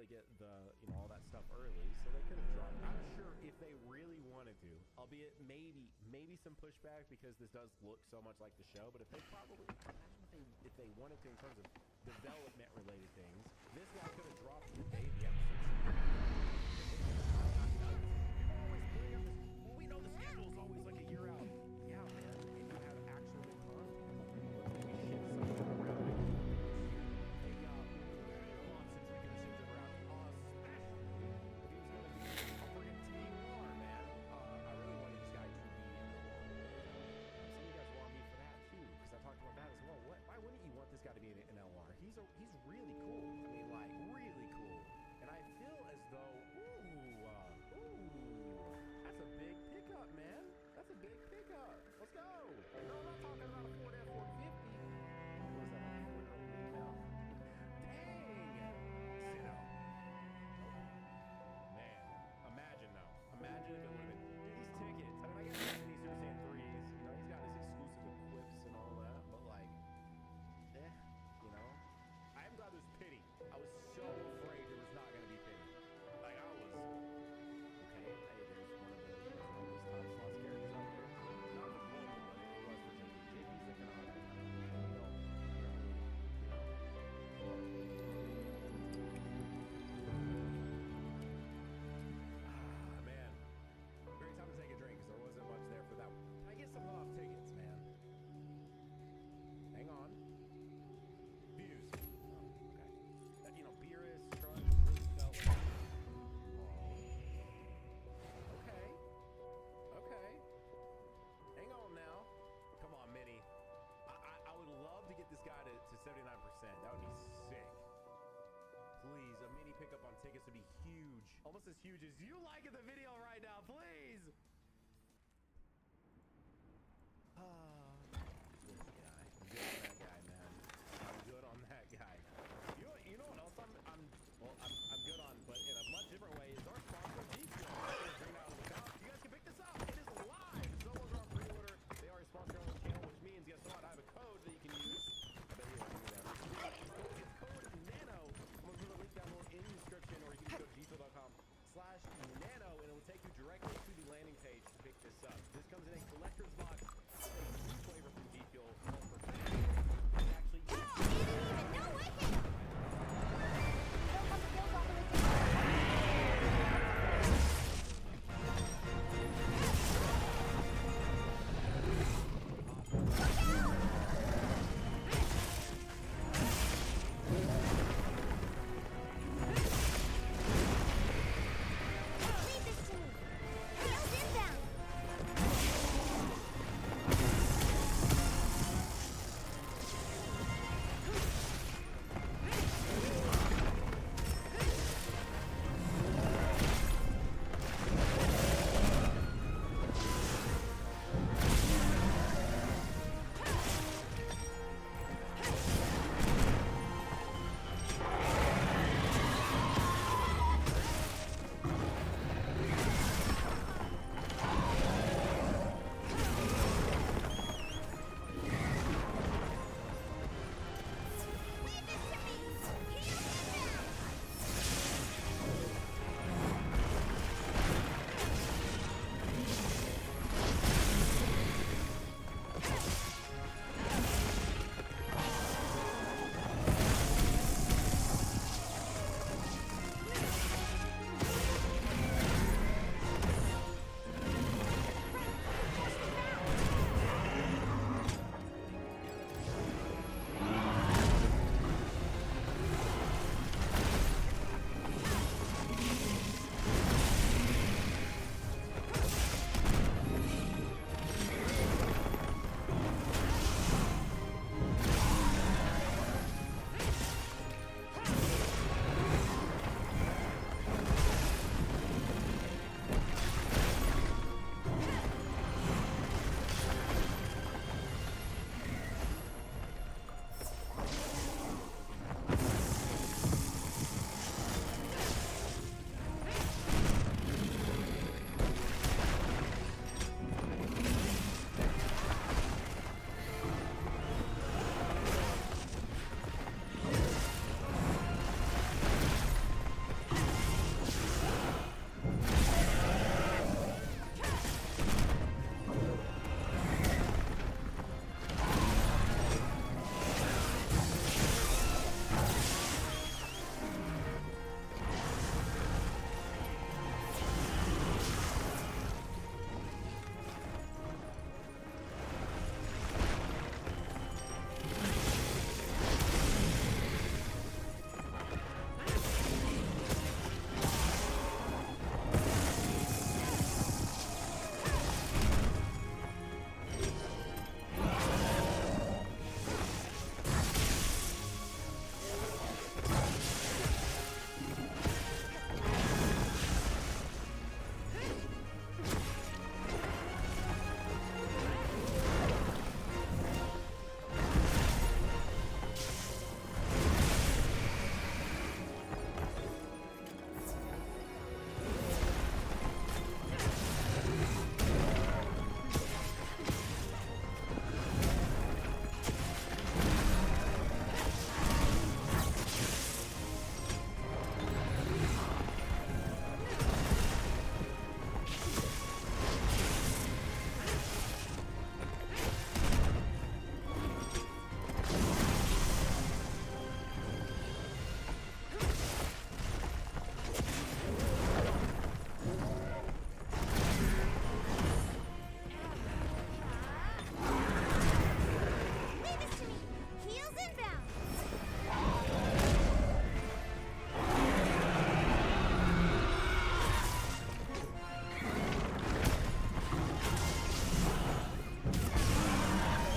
probably get the, all that stuff early, so they could have dropped. I'm sure if they really wanted to, albeit maybe some pushback because this does look so much like the show, but if they probably, imagine if they wanted to in terms of development related things, this guy could have dropped the day the episode. Well, we know the schedule is always like a year out. Yeah, man, and you have actual content. We shift something around. They got since we can shift it around. Especially if he was going to be a freaking Team War, man. I really wanted this guy to be in the war. Some of you guys want me for that too, because I talked about that as well. Why wouldn't you want this guy to be an LR? He's really cool. I mean, like, really cool. And I feel as though, that's a big pickup, man. That's a big pickup. Let's go. No, I'm not talking about a Ford F-150. What is that on Ford now? Dang. Sit down. Man, imagine though. Imagine if it would have been. Dude, these tickets. I mean, I guess he's seriously in threes. He's got his exclusive equips and all that, but like, I'm glad there's pity. I was so afraid there was not going to be pity. Like, I was. Okay, hey, there's one of those time slots characters out there. Not for global, but it was for JP. JP's looking on that. Man. Great time to take a drink because there wasn't much there for that one. I get some off tickets, man. Hang on. Views. Beerus, Trunks, really felt like... Okay. Hang on now. Come on, Minnie. I would love to get this guy to 79%. That would be sick. Please, a mini pickup on tickets would be huge. Almost as huge as you liking the video right now, please. This guy. I'm good on that guy, man. I'm good on that guy. You know what else I'm good on, but in a much different way, is our sponsor, G-Fuel. You guys can pick this up. It is live. Solos are on pre-order. They are a sponsor on the channel, which means, guess what? I have a code that you can use. I bet you won't do that. It's code NANO. I'm going to put a link down below in the description, or you can go to gfuel.com/nano, and it will take you directly to the landing page to pick this up. This comes in a collector's box.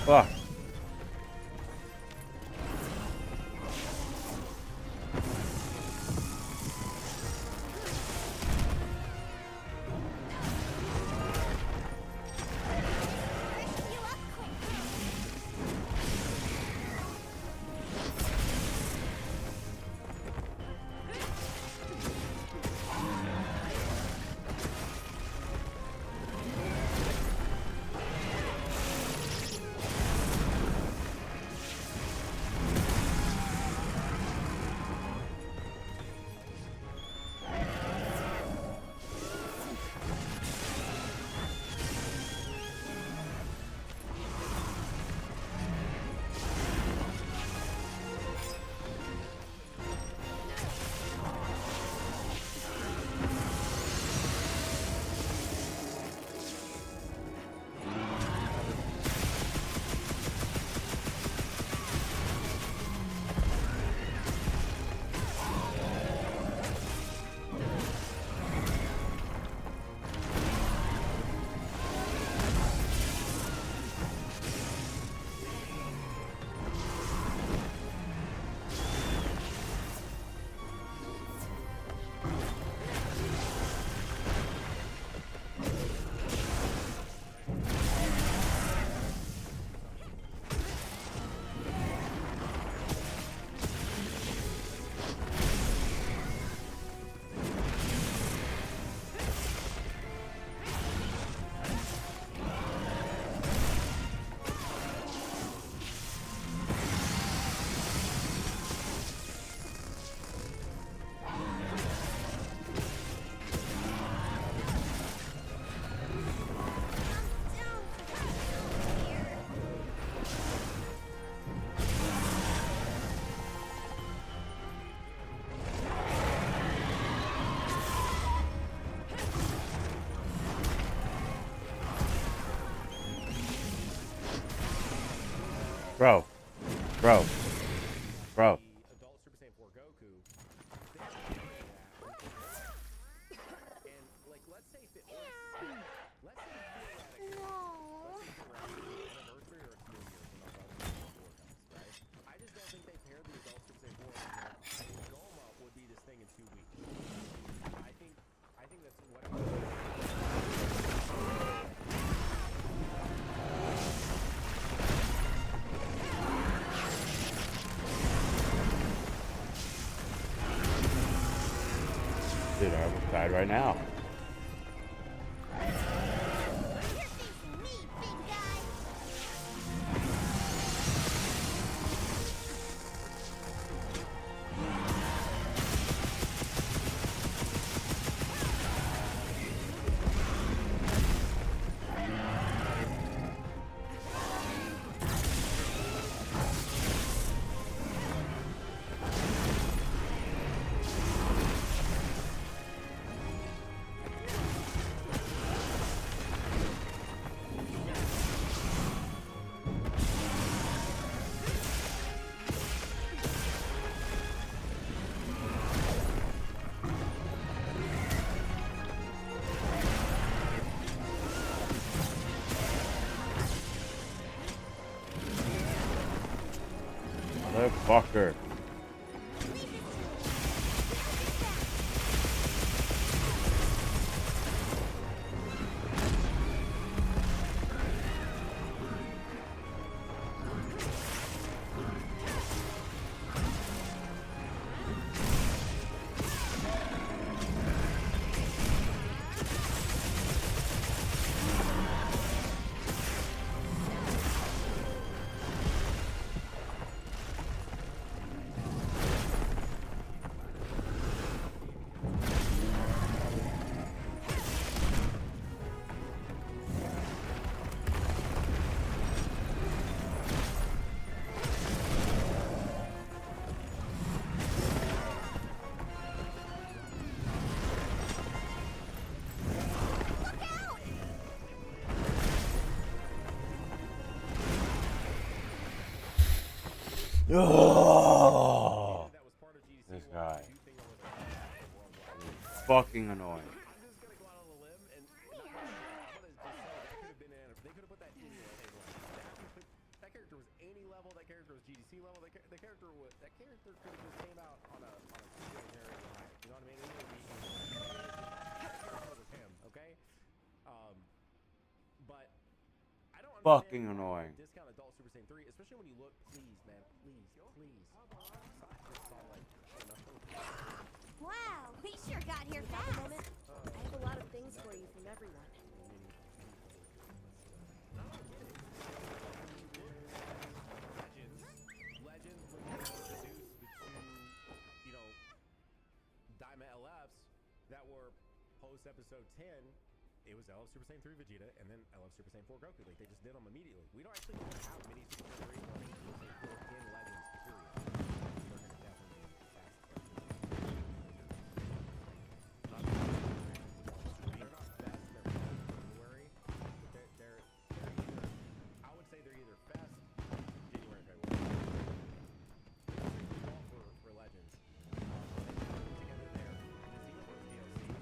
Fuck. Bro. Bro. Bro. The adult Super Saiyan 4 Goku, and like let's say let's say theoretically, anniversary or it's New Year's when adult Super Saiyan 4 comes, right? I just don't think they pair the adult Super Saiyan 4. I think Goma would be this thing in 2 weeks. I think that's what. Dude, I almost died right now. Motherfucker. Oh, this guy. Fucking annoying. I'm just gonna go out on a limb and I'm gonna just say that could have been they could have put that in your fucking annoying. Discount adult Super Saiyan 3, especially when you look. Please, man, please. Wow, we sure got here fast. I have a lot of things for you from everyone. Legends, when you introduce the two, Daima LFs that were post episode 10, it was LF Super Saiyan 3 Vegeta and then LF Super Saiyan 4 Goku. Like, they just did them immediately. We don't actually have many Super Saiyan 3 or many Super Saiyan 4 in Legends, period. They're going to definitely be fast. They're not fast, they're February. But they're either, I would say they're either fast January, February. For Legends. Together there, the Xenoverse DLC.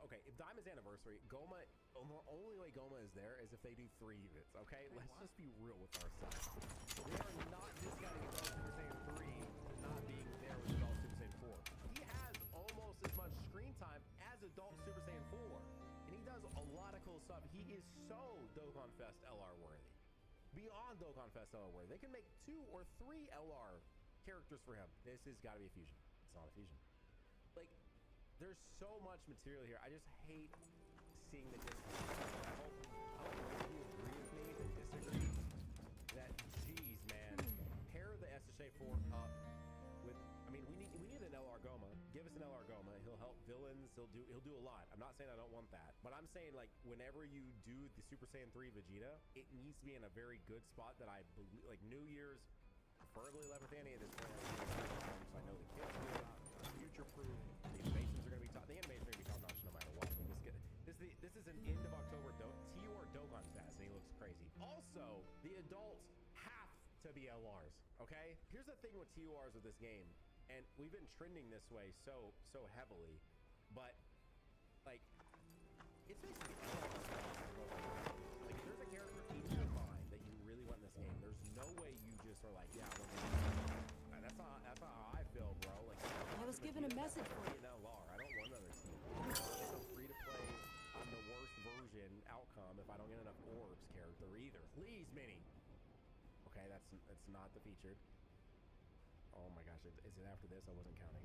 Okay, if Diamond's anniversary, Goma, the only way Goma is there is if they do 3 units, okay? Let's just be real with ourselves. We are not discounting Adult Super Saiyan 3 not being there with Adult Super Saiyan 4. He has almost as much screen time as Adult Super Saiyan 4, and he does a lot of cool stuff. He is so Dokkan Fest LR worthy. Beyond Dokkan Fest LR worthy. They can make 2 or 3 LR characters for him. This has got to be a fusion. It's not a fusion. Like, there's so much material here. I just hate seeing the discount. I hope you agree with me, but disagree. That, geez, man, pair the SSA 4 up with. I mean, we need an LR Goma. Give us an LR Goma. He'll help villains. He'll do a lot. I'm not saying I don't want that, but I'm saying, like, whenever you do the Super Saiyan 3 Vegeta, it needs to be in a very good spot that I believe, like New Year's, preferably left with Annie at this point. So I know the kids good, future-proof. The animations are going to be top. The animations are going to be top-notch no matter what. This is an end of October TUR Dokkan Fest, and he looks crazy. Also, the adults have to be LRs. Okay. Here's the thing with TURs with this game, and we've been trending this way so heavily, but like it's basically LRs. Like if there's a character in your mind that you really want in this game, there's no way you just are like, yeah, that's not how I feel, bro. Like I was given a message for you. LR. I don't want another team. It's a free to play. I'm the worst version outcome if I don't get enough orbs character either. Please, Mini. Okay, that's not the featured. Oh my gosh, is it after this? I wasn't counting.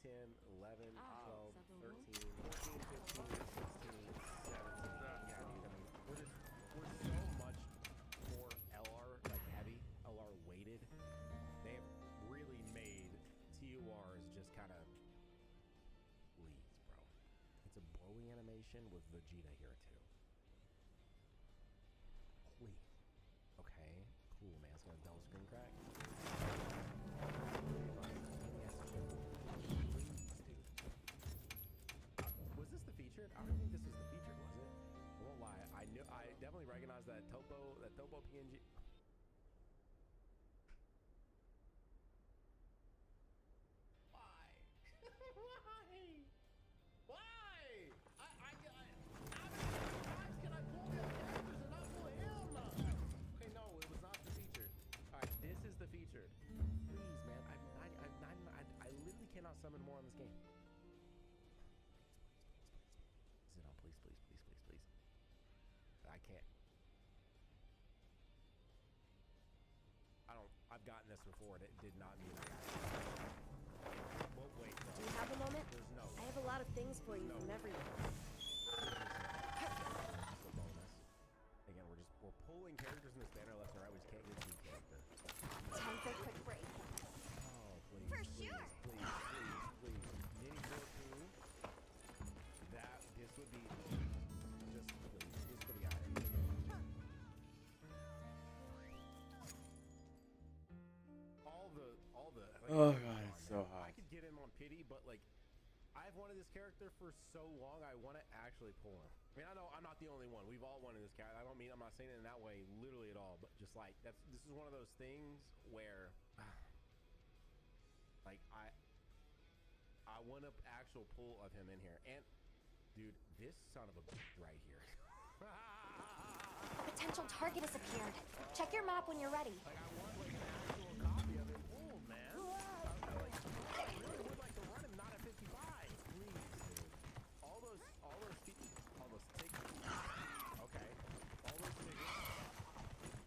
10, 11, Oh, 12, 13, 14, 15, 16, 17. Yeah, dude, I mean, we're so much more LR, like heavy, LR weighted. They have really made TORs just kind of, please, bro. It's a Broly animation with Vegeta here too. Please. Okay, cool, man. It's gonna double screen crack. Was this the featured? I don't think this was the featured, was it? I won't lie. I definitely recognized that Topo PNG. Why? Why? How many times can I pull the other characters and not pull him? Okay, no, it was not the featured. All right, this is the featured. Please, man. I literally cannot summon more on this game. Zeno, please, please, please, please, please. I can't. I've gotten this before and it did not mean I got it. Well, wait, no. Do you have a moment? There's no. I have a lot of things for you from everywhere. It's a bonus. Again, we're pulling characters in this banner left and right. We just can't get to the character. Time for a quick break. Oh, please. For please, sure. Please. Nitty Goku. This would be just please. This for the guy. All the. Like, Oh god, it's so I hot. could get him on pity, but like, I've wanted this character for so long. I want to actually pull him. I mean, I know I'm not the only one. We've all wanted this character. I'm not saying it in that way, literally at all. But just like this is one of those things where, like, I want to actual pull of him in here. And dude, this son of a bitch right here. A potential target has appeared. Check your map when you're ready. Like, I want like an actual copy of him pulled, man. I really would like to run him not at 55. Please, dude. All those tickets. Okay. All those tickets.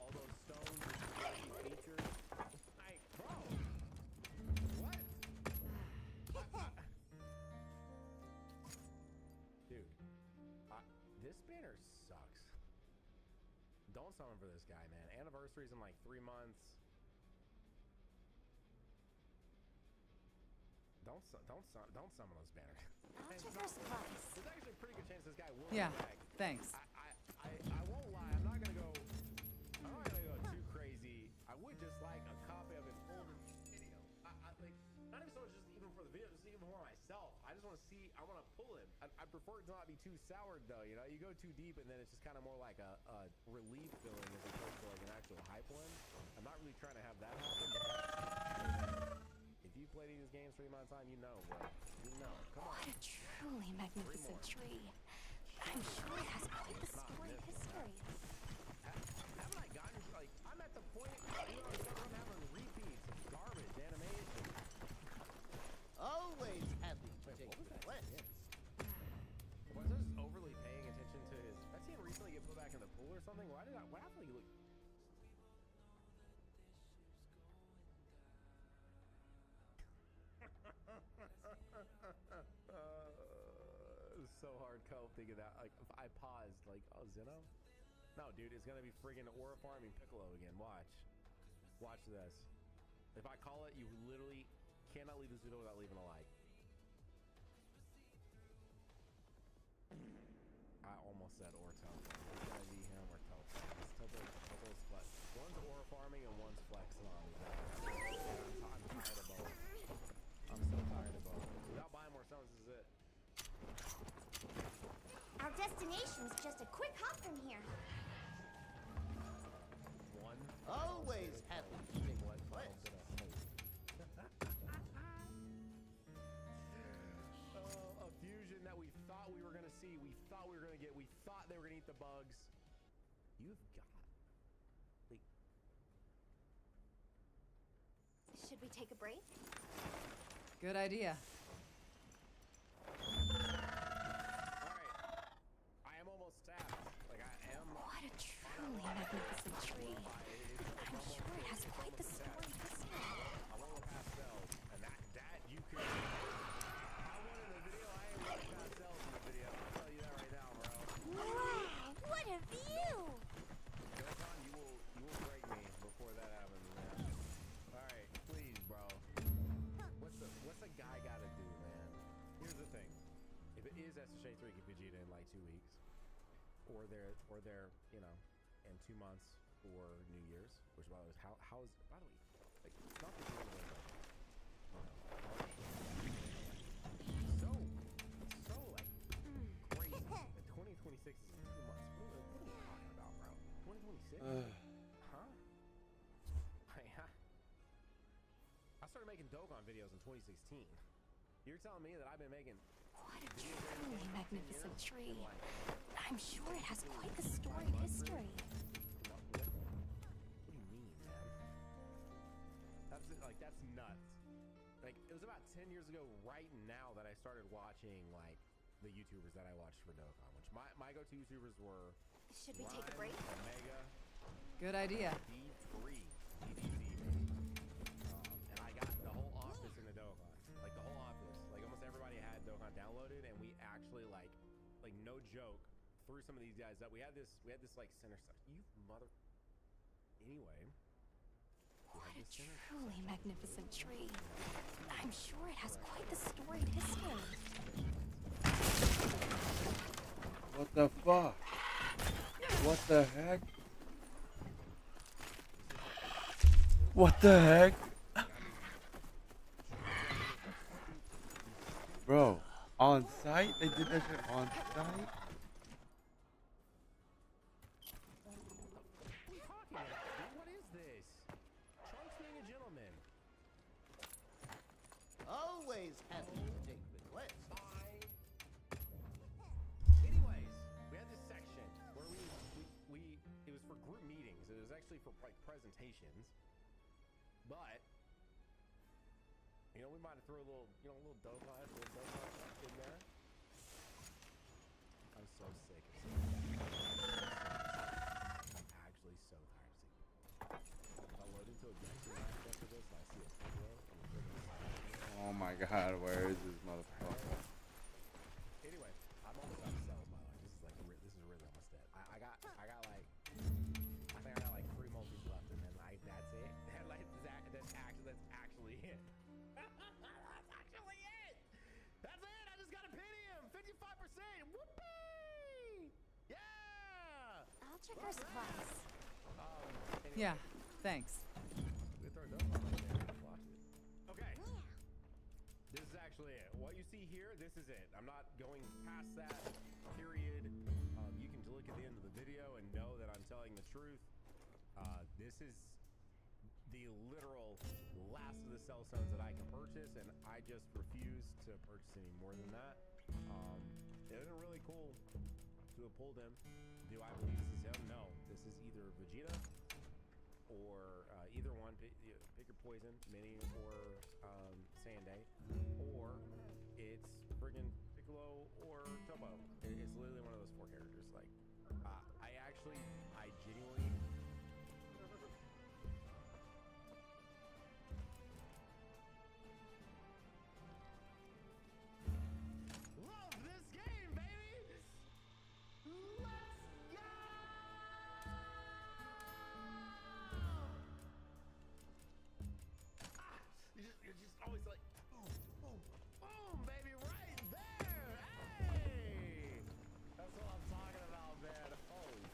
All those stones, features. Like, bro. What? Dude. This banner sucks. Don't summon for this guy, man. Anniversary's in like 3 months. Don't summon those banners. I'll check our supplies. There's actually a pretty good chance this guy will. Yeah, come back. thanks. I won't lie. I'm not gonna go too crazy. I would just like a copy of it pulled in this video. Like, not even so much just even for the video, just even for myself. I just want to see. I want to pull him. I prefer it to not be too soured though. You know, you go too deep and then it's just kind of more like a relief feeling as opposed to like an actual hype one. I'm not really trying to have that happen. But if you played these games for any amount of time, you know, bro. You know. Come on. What a truly magnificent tree. I'm sure it has quite the storied history. Haven't I gotten, like, I'm at the point, you know, I'm having repeats of garbage animation. Always happy to Wait, take what was that? requests. Was I just overly paying attention to his, I see him recently get put back in the pool or something? Why happened to you look? It was so hard cope thinking that. Like, I paused, like, oh, Zeno? No, dude, it's gonna be friggin' Aura farming Piccolo again. Watch. Watch this. If I call it, you literally cannot leave this video without leaving a like. I almost said Orto. It's gonna be him or Topo. Topo's flex. One's Aura farming and one's flexing on me. I'm tired of both. I'm so tired of both. Without buying more stones, this is it. Our destination's just a quick hop from here. One. Always happy to take requests. A fusion that we thought we were gonna see, we thought we were gonna get, we thought they were gonna eat the bugs. You've got, like, Should we take a break? Good idea. alright. I am almost tapped. Like, I am. What a truly magnificent tree. I'm sure it has quite the storied history. I'm on the pastels, and that you could. Master Shade 3 get Vegeta in like 2 weeks, or they're you know, in 2 months for New Year's, which by the way is how is by the way like it's not the New Year's so like crazy. And 2026 is in 2 months. What are we talking about, bro? 2026? Huh? I started making Dokkan videos in 2016. You're telling me that I've been making What a truly magnificent tree. I'm sure it has quite the storied history. What do you mean, man? That's nuts. Like, it was about 10 years ago right now that I started watching, like, the YouTubers that I watched for Dokkan, which my go-to YouTubers were Should we take a break? Omega, Good idea. D3, and I got the whole office in the Dokkan. Like, the whole office. Like, almost everybody had Dokkan downloaded, and we actually, like no joke, threw some of these guys up. We had this like center stuff. You mother. Anyway. What a truly magnificent tree. I'm sure it has quite the storied history. What the fuck? What the heck? What the heck? Bro, on site? They did that shit on site? What is this? Trunks being a gentleman. Always happy to take requests. Anyways, we had this section where we it was for group meetings. It was actually for like presentations, but you know we might have threw a little Dokkan in there. I'm so sick of seeing that. I'm actually so tired of seeing it. If I load into a Genshin match after this, I see a video. Oh my god, where is this motherfucker? Anyway, I'm almost out of cells, by the way. This is like this is really almost dead. I think I got like 3 multis left, and then like that's it. Like that's actually it. That's actually it. That's it. I just got a Pentium, 55%. Whoopee! Yeah. I'll check our supplies. Anyway, Yeah, thanks. we throw those on there. Watch it. Okay. This is actually it. What you see here, this is it. I'm not going past that, period. You can look at the end of the video and know that I'm telling the truth. This is the literal last of the cell stones that I can purchase, and I just refuse to purchase any more than that. It would have been really cool to have pulled him. Do I believe this is him? No. This is either Vegeta or either one. Pick your poison, Mini or Sanday, or it's friggin' Piccolo or Tobo. It's literally one of those 4 characters. Like, I genuinely. Love this game, baby! Let's go! You're just always like, boom, boom, boom, baby, right there! Hey! That's what I'm talking about, man. Holy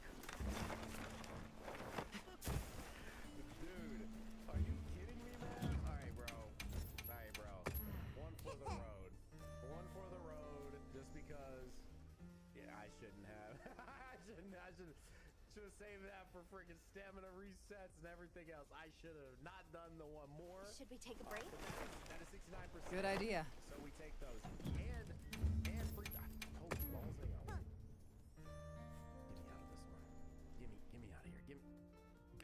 dude, are you kidding me, man? Alright, bro. One for the road. One for the road, just because. Yeah, I shouldn't have. I should have saved that for freaking stamina resets and everything else. I should have not done the one more. Should we take a break? That is 69%. Good idea. So we take those and free. Oh, balls, hang on. Get me out of this one. Get me out of here.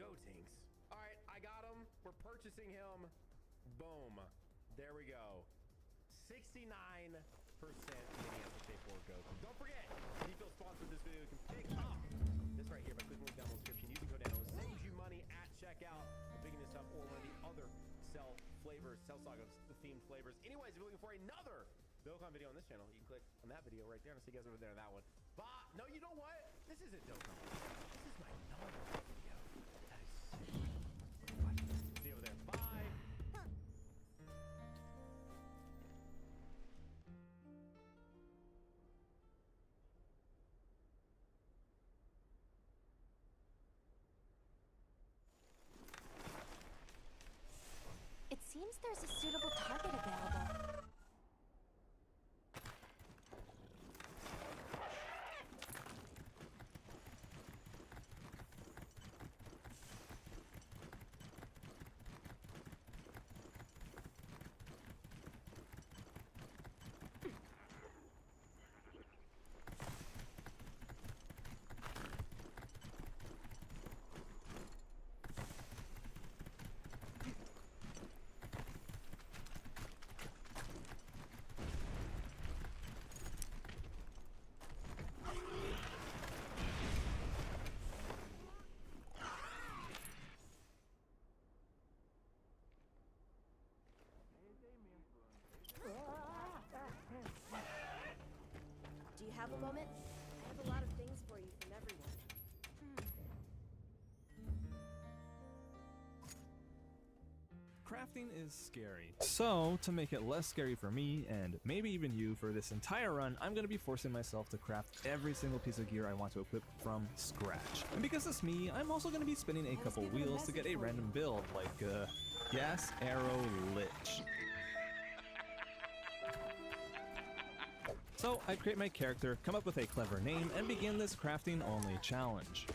Go Tinks. All right, I got him. We're purchasing him. Boom. There we go. 69% Mini SSJ 4 Goku. Don't forget, if you feel sponsored this video, you can pick up this right here by clicking the link down in the description. Using code down saves you money at checkout. The picking this up or one of the other Cell Saga themed flavors. Anyways, if you're looking for another Dokkan video on this channel, you can click on that video right there. I'll see you guys over there on that one. No, you know what? This isn't Dokkan. This is my number video. That is sick. Watch. See you over there. Bye. there's a suitable target available. Do you have a moment? I have a lot of things for you from everyone. Crafting is scary. So, to make it less scary for me, and maybe even you, for this entire run, I'm going to be forcing myself to craft every single piece of gear I want to equip from scratch. And because it's me, I'm also going to be spinning a couple wheels to get a random build, like, Gas Arrow Lich. So, I create my character, come up with a clever name, and begin this crafting only challenge.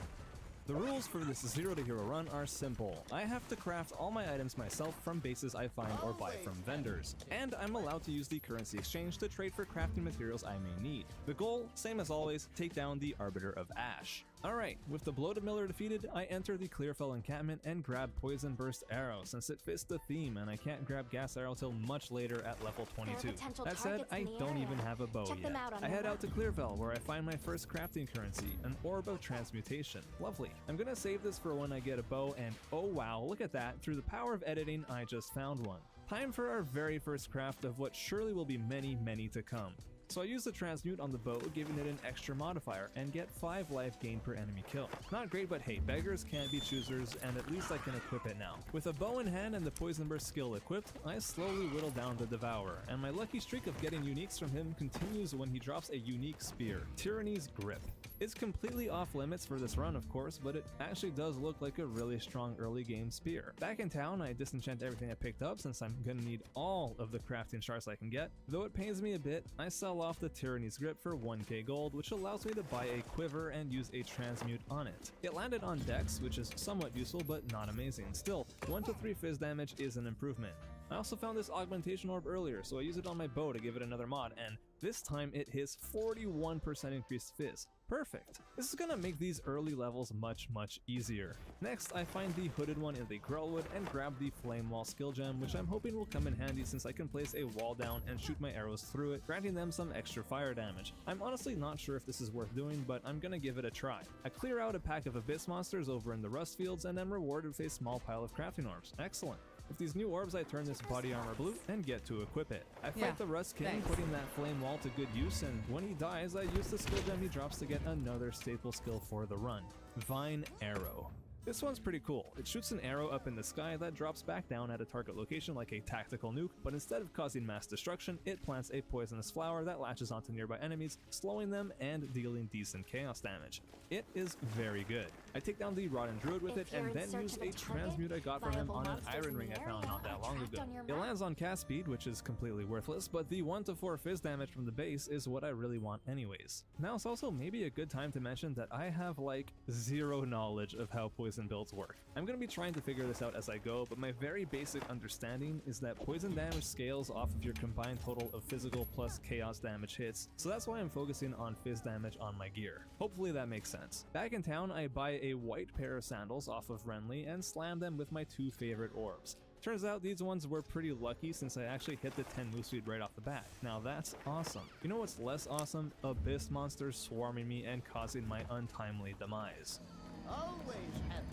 The rules for this Zero to Hero run are simple. I have to craft all my items myself from bases I find or buy from vendors, and I'm allowed to use the currency exchange to trade for crafting materials I may need. The goal, same as always, take down the Arbiter of Ash. Alright, with the Bloated Miller defeated, I enter the Clearfell encampment and grab Poison Burst Arrow, since it fits the theme and I can't grab Gas Arrow till much later at level 22. That said, I don't even have a bow yet. I head out to Clearfell, where I find my first crafting currency, an Orb of Transmutation. Lovely. I'm gonna save this for when I get a bow, and oh wow, look at that, through the power of editing, I just found one. Time for our very first craft of what surely will be many, many to come. So I use the transmute on the bow, giving it an extra modifier, and get 5 life gain per enemy kill. Not great, but hey, beggars can't be choosers, and at least I can equip it now. With a bow in hand and the Poison Burst skill equipped, I slowly whittle down the Devourer, and my lucky streak of getting uniques from him continues when he drops a unique spear, Tyranny's Grip. It's completely off limits for this run, of course, but it actually does look like a really strong early game spear. Back in town, I disenchant everything I picked up since I'm gonna need all of the crafting shards I can get. Though it pains me a bit, I sell off the Tyranny's Grip for 1k gold, which allows me to buy a quiver and use a transmute on it. It landed on Dex, which is somewhat useful but not amazing. Still, 1 to 3 fizz damage is an improvement. I also found this augmentation orb earlier, so I use it on my bow to give it another mod, and this time it hits 41% increased fizz. Perfect! This is gonna make these early levels much easier. Next, I find the hooded one in the Grellwood and grab the Flame Wall skill gem, which I'm hoping will come in handy since I can place a wall down and shoot my arrows through it, granting them some extra fire damage. I'm honestly not sure if this is worth doing, but I'm gonna give it a try. I clear out a pack of Abyss monsters over in the Rust Fields and am rewarded with a small pile of crafting orbs. Excellent. With these new orbs, I turn this body armor blue and get to equip it. I fight the Rust King, putting that flame wall to good use, and when he dies, I use the skill gem he drops to get another staple skill for the run, Vine Arrow. This one's pretty cool. It shoots an arrow up in the sky that drops back down at a target location like a tactical nuke, but instead of causing mass destruction, it plants a poisonous flower that latches onto nearby enemies, slowing them and dealing decent chaos damage. It is very good. I take down the Rotten Druid with it and then use a transmute I got from him on an Iron Ring I found not that long ago. It lands on cast speed, which is completely worthless, but the 1 to 4 fizz damage from the base is what I really want anyways. Now it's also maybe a good time to mention that I have like zero knowledge of how poison builds work. I'm going to be trying to figure this out as I go, but my very basic understanding is that poison damage scales off of your combined total of physical plus chaos damage hits, so that's why I'm focusing on fizz damage on my gear. Hopefully that makes sense. Back in town, I buy a white pair of sandals off of Renly and slam them with my 2 favorite orbs. Turns out these ones were pretty lucky since I actually hit the 10 move speed right off the bat. Now that's awesome. You know what's less awesome? Abyss monsters swarming me and causing my untimely demise. Always happy.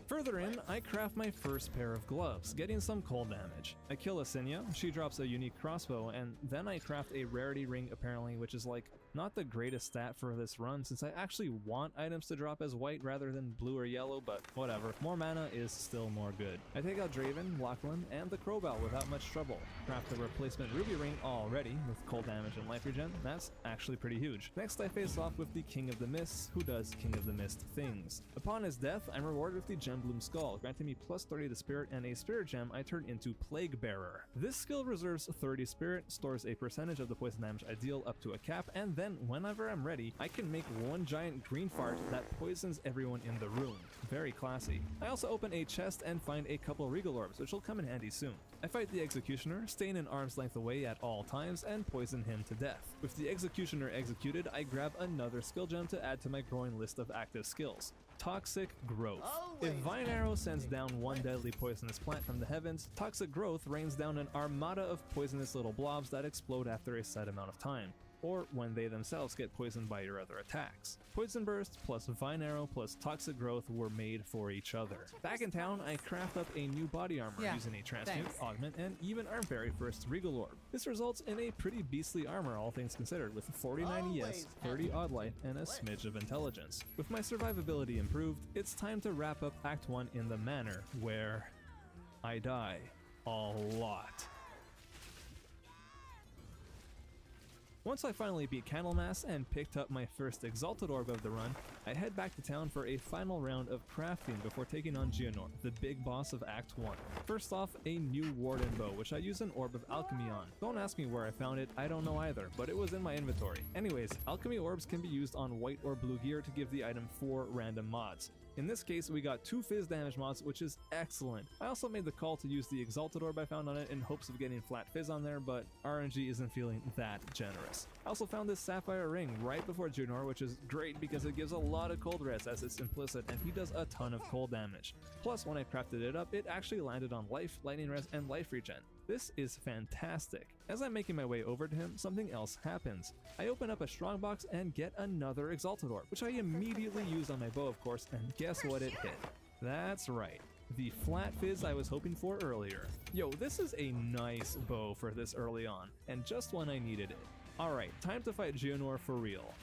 Further in, I craft my first pair of gloves, getting some cold damage. I kill Asinia, she drops a unique crossbow, and then I craft a rarity ring apparently, which is like Not the greatest stat for this run since I actually want items to drop as white rather than blue or yellow, but whatever. More mana is still more good. I take out Draven, Lachlan, and the Crowbell without much trouble. Craft the replacement Ruby Ring already with cold damage and life regen. That's actually pretty huge. Next I face off with the King of the Mists, who does King of the Mist things. Upon his death, I'm rewarded with the Gembloom Skull, granting me plus 30 to Spirit and a Spirit Gem I turn into Plague Bearer. This skill reserves 30 Spirit, stores a percentage of the poison damage I deal up to a cap, and then whenever I'm ready, I can make one giant green fart that poisons everyone in the room. Very classy. I also open a chest and find a couple Regal Orbs, which will come in handy soon. I fight the Executioner, staying an arm's length away at all times, and poison him to death. With the Executioner executed, I grab another skill gem to add to my growing list of active skills. Toxic Growth. If Vine Arrow sends down one deadly poisonous plant from the heavens, Toxic Growth rains down an armada of poisonous little blobs that explode after a set amount of time, or when they themselves get poisoned by your other attacks. Poison Burst plus Vine Arrow plus Toxic Growth were made for each other. Back in town, I craft up a new body armor using a Transmute, thanks. Augment, and even Arm Fairy for its Regal Orb. This results in a pretty beastly armor, all things considered, with 49 ES, 30 odd life, and a smidge of intelligence. With my survivability improved, it's time to wrap up Act 1 in the manner where I die a lot. Once I finally beat Candlemass and picked up my first Exalted Orb of the run, I head back to town for a final round of crafting before taking on Geonor, the big boss of Act 1. First off, a new Warden Bow, which I use an Orb of Alchemy on. Don't ask me where I found it, I don't know either, but it was in my inventory. Anyways, Alchemy Orbs can be used on white or blue gear to give the item 4 random mods. In this case, we got 2 Fizz damage mods, which is excellent. I also made the call to use the Exalted Orb I found on it in hopes of getting flat Fizz on there, but RNG isn't feeling that generous. I also found this Sapphire Ring right before Geonor, which is great because it gives a lot of cold res as it's implicit, and he does a ton of cold damage. Plus, when I crafted it up, it actually landed on life, lightning res, and life regen. This is fantastic. As I'm making my way over to him, something else happens. I open up a strongbox and get another Exalted Orb, which I immediately use on my bow, of course, and guess what it hit? That's right, the flat Fizz I was hoping for earlier. Yo, this is a nice bow for this early on, and just when I needed it. Alright, time to fight Geonor for real.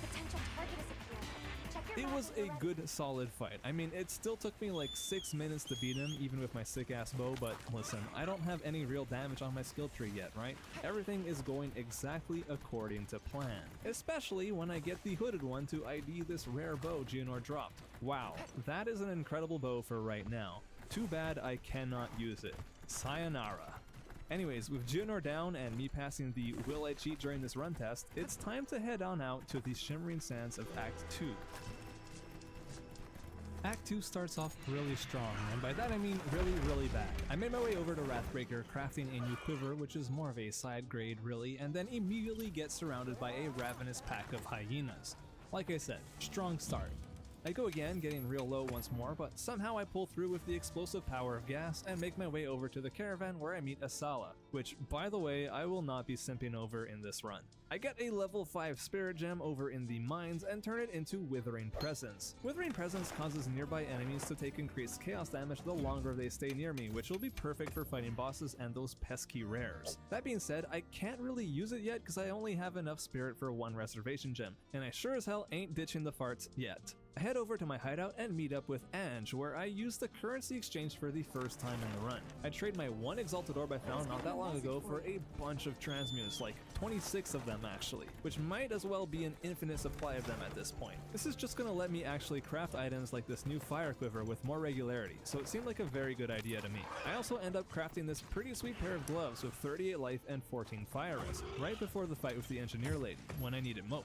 Potential target has appeared. Check your It was markers a and good solid fight. I mean, it still took me like 6 minutes to beat him, even with my sick ass bow, but listen, I don't have any real damage on my skill tree yet, right? Everything is going exactly according to plan. Especially when I get the hooded one to ID this rare bow Geonor dropped. Wow, that is an incredible bow for right now. Too bad I cannot use it. Sayonara. Anyways, with Geonor down and me passing the will I cheat during this run test, it's time to head on out to the Shimmering Sands of Act 2. Act 2 starts off really strong, and by that I mean really bad. I made my way over to Wrathbreaker, crafting a new quiver, which is more of a side grade really, and then immediately get surrounded by a ravenous pack of hyenas. Like I said, strong start. I go again, getting real low once more, but somehow I pull through with the explosive power of gas and make my way over to the caravan where I meet Asala, which, by the way, I will not be simping over in this run. I get a level 5 Spirit Gem over in the mines and turn it into Withering Presence. Withering Presence causes nearby enemies to take increased chaos damage the longer they stay near me, which will be perfect for fighting bosses and those pesky rares. That being said, I can't really use it yet because I only have enough spirit for 1 reservation gem, and I sure as hell ain't ditching the farts yet. I head over to my hideout and meet up with Ange, where I use the currency exchange for the first time in the run. I trade my 1 Exalted Orb I found not that long ago for a bunch of transmutes, like 26 of them actually, which might as well be an infinite supply of them at this point. This is just gonna let me actually craft items like this new Fire Quiver with more regularity, so it seemed like a very good idea to me. I also end up crafting this pretty sweet pair of gloves with 38 life and 14 fire res, right before the fight with the Engineer Lady, when I need it most.